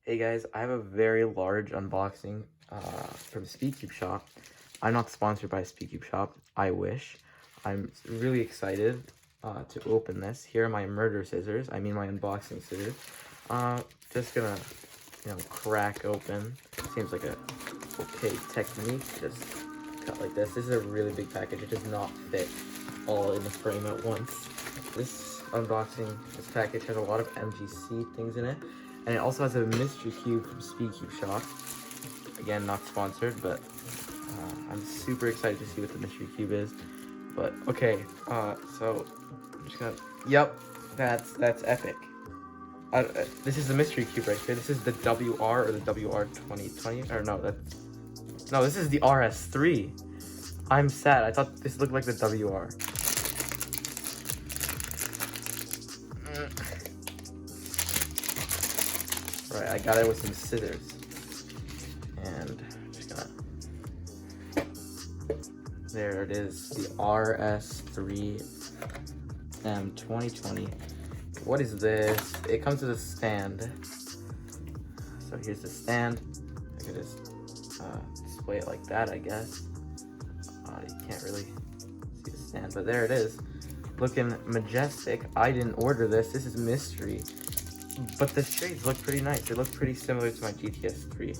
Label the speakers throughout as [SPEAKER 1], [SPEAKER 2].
[SPEAKER 1] Hey guys, I have a very large unboxing from Speedcube Shop. I'm not sponsored by Speedcube Shop. I wish. I'm really excited to open this. Here are my murder scissors. I mean my unboxing scissors. Just gonna, crack open. Seems like a okay technique. Just cut like this. This is a really big package. It does not fit all in the frame at once. This package has a lot of MGC things in it. And it also has a mystery cube from Speedcube Shop. Again, not sponsored, but I'm super excited to see what the mystery cube is. But okay, so I'm just gonna. Yep, that's epic. This is the mystery cube right here. This is the WR or the WR 2020 or no, this is the RS3. I'm sad. I thought this looked like the WR. Right, I got it with some scissors, and I'm just gonna. There it is, the RS3 2020. What is this? It comes with a stand. So here's the stand. I could just display it like that, I guess. You can't really see the stand, but there it is, looking majestic. I didn't order this. This is mystery. But the shades look pretty nice. They look pretty similar to my GTS 3.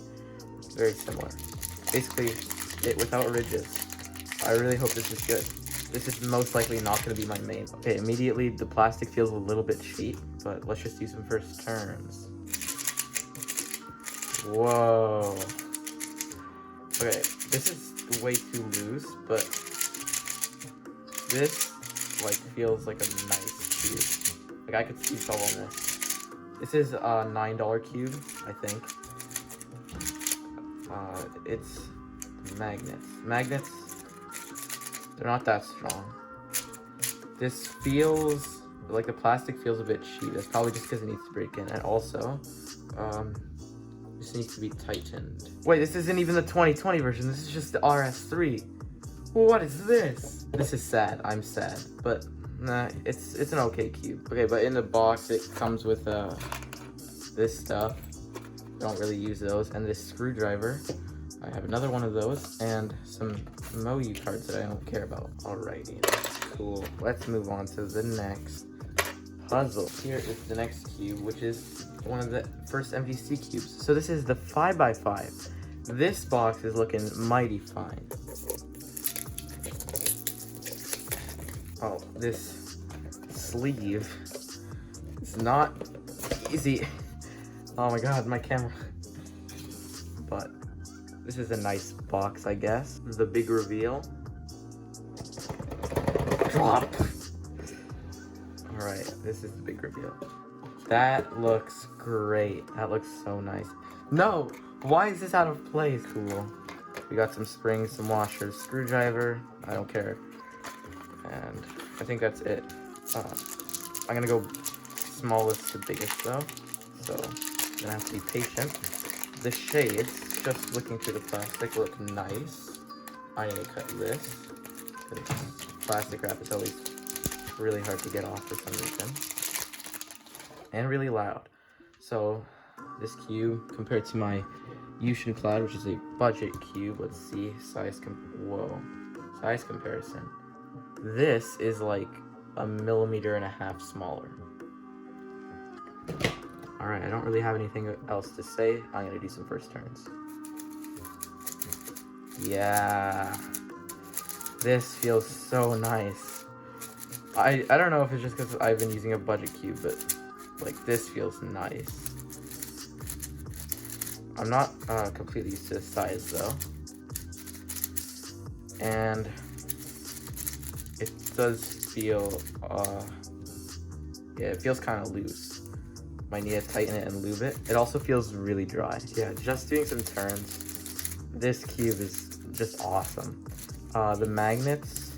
[SPEAKER 1] Very similar. Basically, it without ridges. I really hope this is good. This is most likely not going to be my main. Okay, immediately the plastic feels a little bit cheap, but let's just do some first turns. Whoa. Okay, this is way too loose, but this feels like a nice cube. Like I could see all on this. This is a $9 cube, I think. It's magnets. Magnets, they're not that strong. This feels like the plastic feels a bit cheap. That's probably just because it needs to break in. And also, this needs to be tightened. Wait, this isn't even the 2020 version. This is just the RS3. What is this? This is sad. I'm sad. But nah, it's an okay cube. Okay, but in the box it comes with this stuff. Don't really use those, and this screwdriver. I have another one of those, and some MOU cards that I don't care about. Alrighty, that's cool. Let's move on to the next puzzle. Here is the next cube, which is one of the first MGC cubes. So this is the 5x5. This box is looking mighty fine. Oh, this sleeve is not easy. Oh my god, my camera. But this is a nice box, I guess. The big reveal. Drop. Alright, this is the big reveal. That looks great. That looks so nice. No! Why is this out of place? Cool. We got some springs, some washers, screwdriver. I don't care. And I think that's it. I'm gonna go smallest to biggest though, so I'm gonna have to be patient. The shades, just looking through the plastic, look nice. I need to cut this, because plastic wrap is always really hard to get off for some reason. And really loud. So this cube, compared to my Yushin Cloud, which is a budget cube, let's see, size comparison. This is like 1.5 millimeters smaller. Alright, I don't really have anything else to say. I'm gonna do some first turns. Yeah. This feels so nice. I don't know if it's just because I've been using a budget cube, but like this feels nice. I'm not completely used to the size though. And it does feel, yeah, it feels kind of loose. Might need to tighten it and lube it. It also feels really dry. Yeah, just doing some turns. This cube is just awesome. The magnets,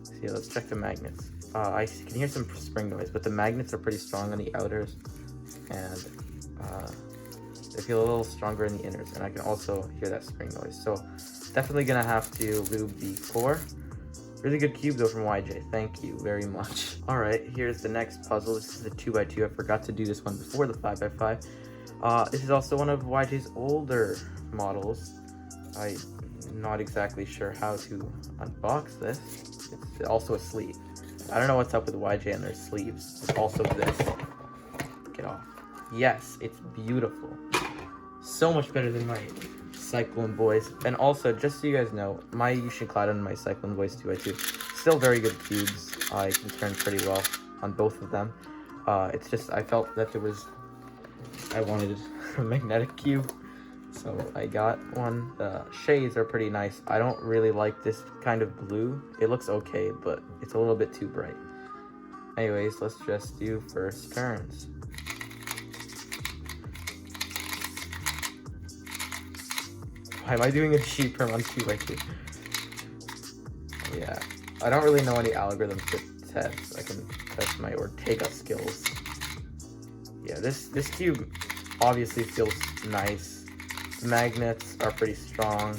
[SPEAKER 1] see, let's check the magnets. I can hear some spring noise, but the magnets are pretty strong on the outers, and they feel a little stronger in the inners, and I can also hear that spring noise. So definitely gonna have to lube the core. Really good cube though from YJ, thank you very much. Alright, here's the next puzzle. This is a 2x2, I forgot to do this one before the 5x5. This is also one of YJ's older models. I'm not exactly sure how to unbox this. It's also a sleeve. I don't know what's up with YJ and their sleeves. It's also this. Get off. Yes, it's beautiful. So much better than my Cyclone Boys. And also, just so you guys know, my Yushin Cloud and my Cyclone Boys 2x2, still very good cubes. I can turn pretty well on both of them. It's just, I felt that I wanted a magnetic cube, so I got one. The shades are pretty nice. I don't really like this kind of blue. It looks okay, but it's a little bit too bright. Anyways, let's just do first turns. Why am I doing a sheep perm on 2x2? Yeah, I don't really know any algorithms to test. I can test my Ortega skills. Yeah, this cube obviously feels nice. The magnets are pretty strong.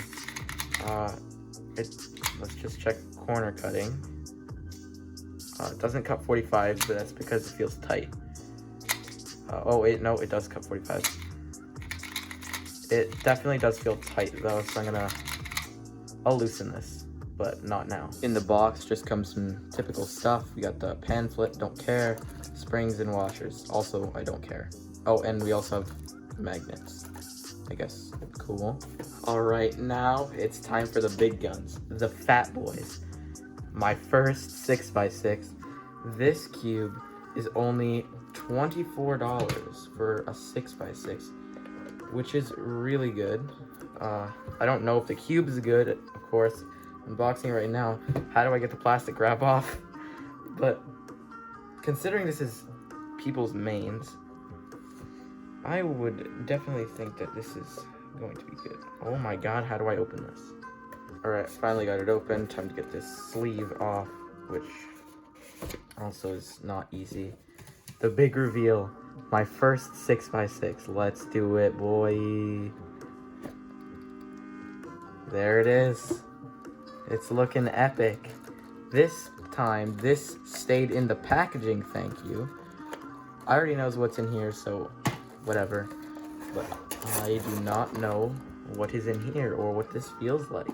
[SPEAKER 1] Let's just check corner cutting. It doesn't cut 45, but that's because it feels tight. Oh wait, no, it does cut 45. It definitely does feel tight though, so I'll loosen this, but not now. In the box just comes some typical stuff. We got the pamphlet, don't care, springs and washers, also I don't care. Oh, and we also have magnets, I guess. Cool. All right, now it's time for the big guns, the fat boys. My first 6x6. This cube is only $24 for a 6x6. Which is really good. I don't know if the cube is good, of course. Unboxing right now. How do I get the plastic wrap off? But considering this is people's mains, I would definitely think that this is going to be good. Oh my god, how do I open this? Alright, finally got it open. Time to get this sleeve off, which also is not easy. The big reveal. My first 6x6. Let's do it, boy. There it is. It's looking epic. This time, this stayed in the packaging, thank you. I already knows what's in here, so whatever. But I do not know what is in here or what this feels like.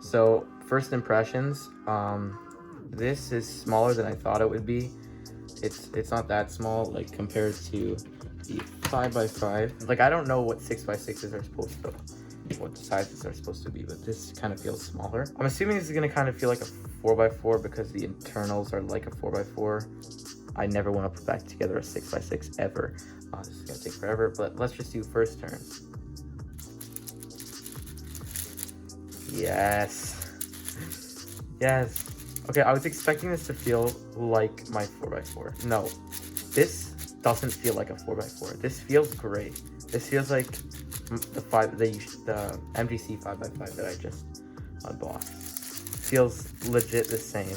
[SPEAKER 1] So, first impressions, this is smaller than I thought it would be. It's not that small, like, compared to the 5x5. Like, I don't know what 6x6s are supposed to, what sizes are supposed to be, but this kind of feels smaller. I'm assuming this is gonna kind of feel like a 4x4 because the internals are like a 4x4. I never want to put back together a 6x6 ever. This is gonna take forever, but let's just do first turns. Yes. Yes. Okay, I was expecting this to feel like my 4x4. No, this doesn't feel like a 4x4. This feels great. This feels like the MGC 5x5 that I just unboxed. Feels legit the same.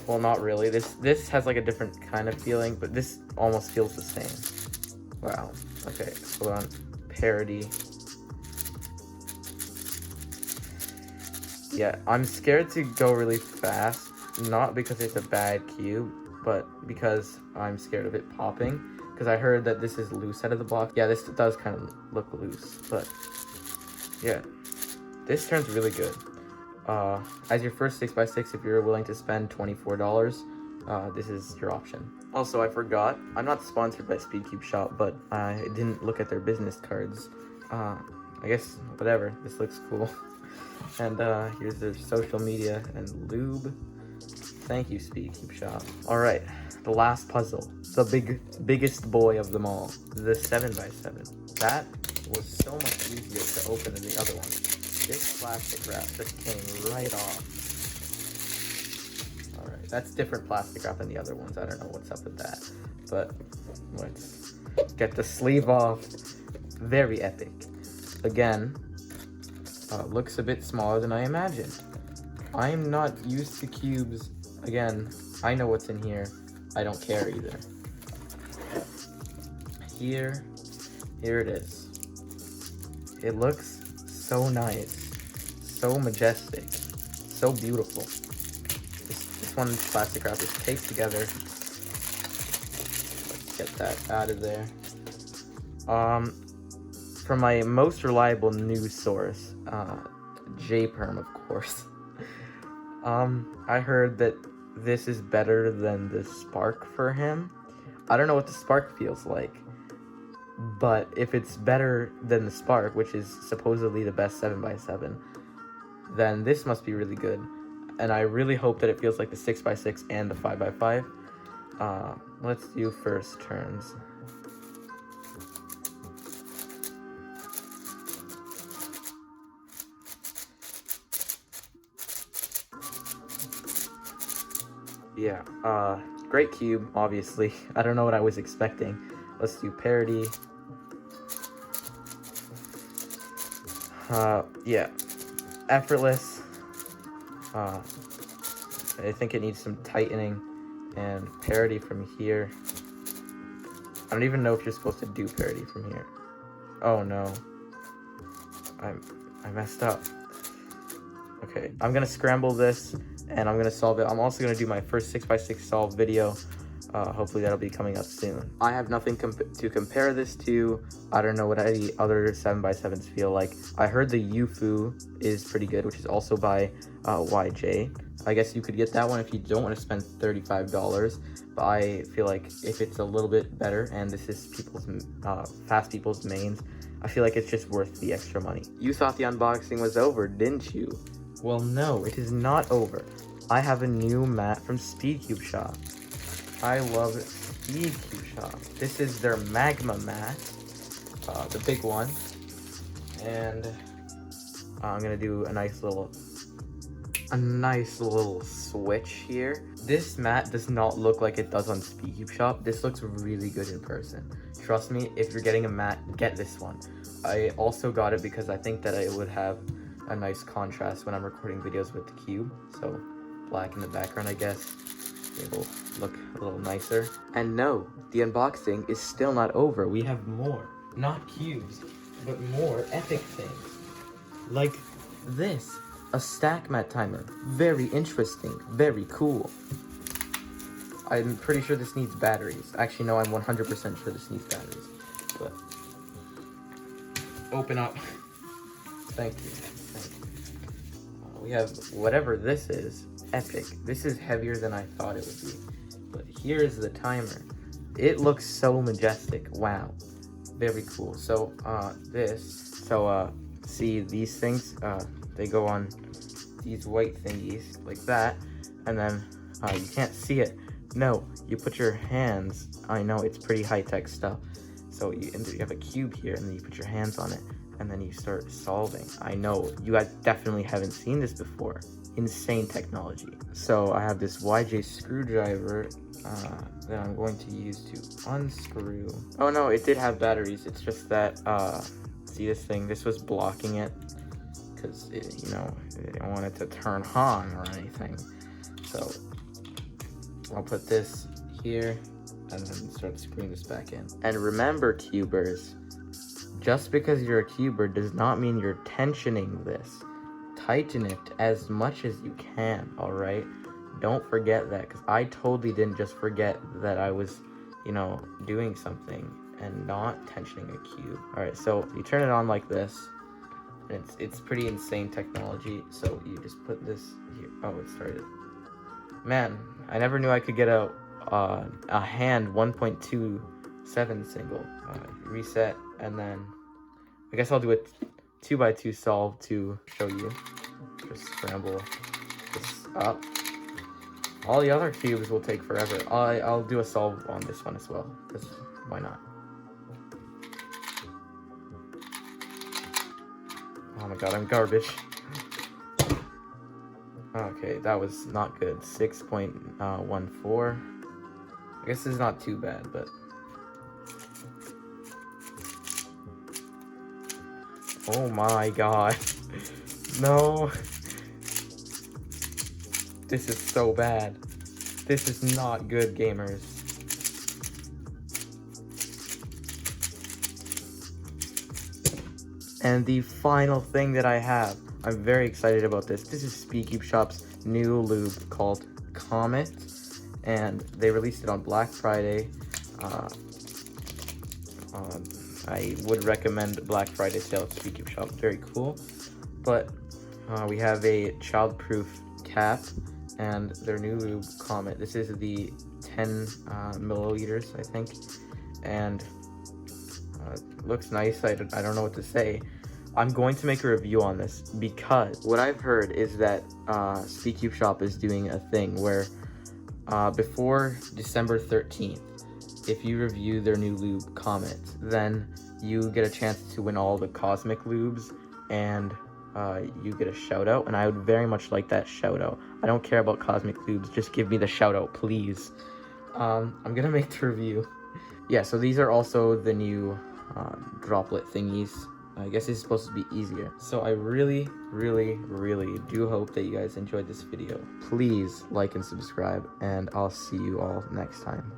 [SPEAKER 1] Well, not really. This has like a different kind of feeling, but this almost feels the same. Wow. Okay, hold on. Parody. Yeah, I'm scared to go really fast, not because it's a bad cube, but because I'm scared of it popping, because I heard that this is loose out of the box. Yeah, this does kind of look loose, but yeah, this turns really good. As your first 6x6, if you're willing to spend $24, this is your option. Also, I forgot, I'm not sponsored by Speedcube Shop, but I didn't look at their business cards. I guess, whatever, this looks cool. And here's their social media and lube. Thank you, Speedcube Shop. All right, the last puzzle, the biggest boy of them all, the 7x7. That was so much easier to open than the other one. This plastic wrap just came right off. All right, that's different plastic wrap than the other ones. I don't know what's up with that, but let's get the sleeve off. Very epic. Again. Looks a bit smaller than I imagined. I'm not used to cubes. Again, I know what's in here. I don't care either. Here it is. It looks so nice, so majestic, so beautiful. This one plastic wrap is taped together. that out of there. From my most reliable news source, JPerm, of course. I heard that this is better than the Spark for him. I don't know what the Spark feels like, but if it's better than the Spark, which is supposedly the best 7x7, then this must be really good. And I really hope that it feels like the 6x6 and the 5x5. Let's do first turns. Yeah, great cube, obviously. I don't know what I was expecting. Let's do parity. Yeah, effortless. I think it needs some tightening and parity from here. I don't even know if you're supposed to do parity from here. Oh no, I messed up. Okay, I'm gonna scramble this and I'm gonna solve it. I'm also gonna do my first 6x6 solve video. Hopefully that'll be coming up soon. I have nothing to compare this to. I don't know what any other 7x7s feel like. I heard the Yufu is pretty good, which is also by YJ. I guess you could get that one if you don't want to spend $35, but I feel like if it's a little bit better and this is fast people's mains, I feel like it's just worth the extra money. You thought the unboxing was over, didn't you? Well, no, it is not over. I have a new mat from Speedcube Shop. I love Speedcube Shop. This is their Magma mat, the big one, and I'm gonna do a nice little switch here. This mat does not look like it does on Speedcube Shop. This looks really good in person. Trust me, if you're getting a mat, get this one. I also got it because I think that it would have a nice contrast when I'm recording videos with the cube. So black in the background, I guess. It'll look a little nicer. And no, the unboxing is still not over. We have more, not cubes, but more epic things. Like this, a Stackmat timer. Very interesting, very cool. I'm pretty sure this needs batteries. Actually, no, I'm 100% sure this needs batteries. But open up. Thank you. We have whatever this is. Epic. This is heavier than I thought it would be. But here's the timer. It looks so majestic. Wow. Very cool. So, see these things? They go on these white thingies like that. And then, you can't see it. No, you put your hands. I know, it's pretty high-tech stuff. So you have a cube here, and then you put your hands on it, and then you start solving. I know, you guys definitely haven't seen this before. Insane technology. So I have this YJ screwdriver that I'm going to use to unscrew. Oh no, it did have batteries. It's just that, see this thing? This was blocking it because, I didn't want it to turn on or anything. So I'll put this here and then start screwing this back in. And remember, cubers, just because you're a cuber does not mean you're tensioning this. Tighten it as much as you can, alright? Don't forget that, because I totally didn't just forget that I was, doing something and not tensioning a cube. Alright, so you turn it on like this, and it's pretty insane technology. So you just put this here. Oh, it started. Man, I never knew I could get a hand 1.27 single. Reset, and then I guess I'll do a 2x2 solve to show you. Just scramble this up. All the other cubes will take forever. I'll do a solve on this one as well, because why not? Oh my god, I'm garbage. Okay, that was not good. 6.14. I guess this is not too bad, but... Oh my god. No. This is so bad. This is not good, gamers. And the final thing that I have, I'm very excited about this. This is Speedcube Shop's new lube called Comet, and they released it on Black Friday. I would recommend Black Friday sale at Speed Shop. Very cool. But we have a childproof cap and their new lube, Comet. This is the 10 milliliters, I think, and looks nice. I don't know what to say. I'm going to make a review on this because what I've heard is that Speed Shop is doing a thing where before December 13th, if you review their new lube, Comet, then you get a chance to win all the cosmic lubes, and you get a shout out, and I would very much like that shout out. I don't care about cosmic lubes, just give me the shout out, please. I'm gonna make the review. Yeah, so these are also the new droplet thingies. I guess it's supposed to be easier. So I really, really, really do hope that you guys enjoyed this video. Please like and subscribe, and I'll see you all next time.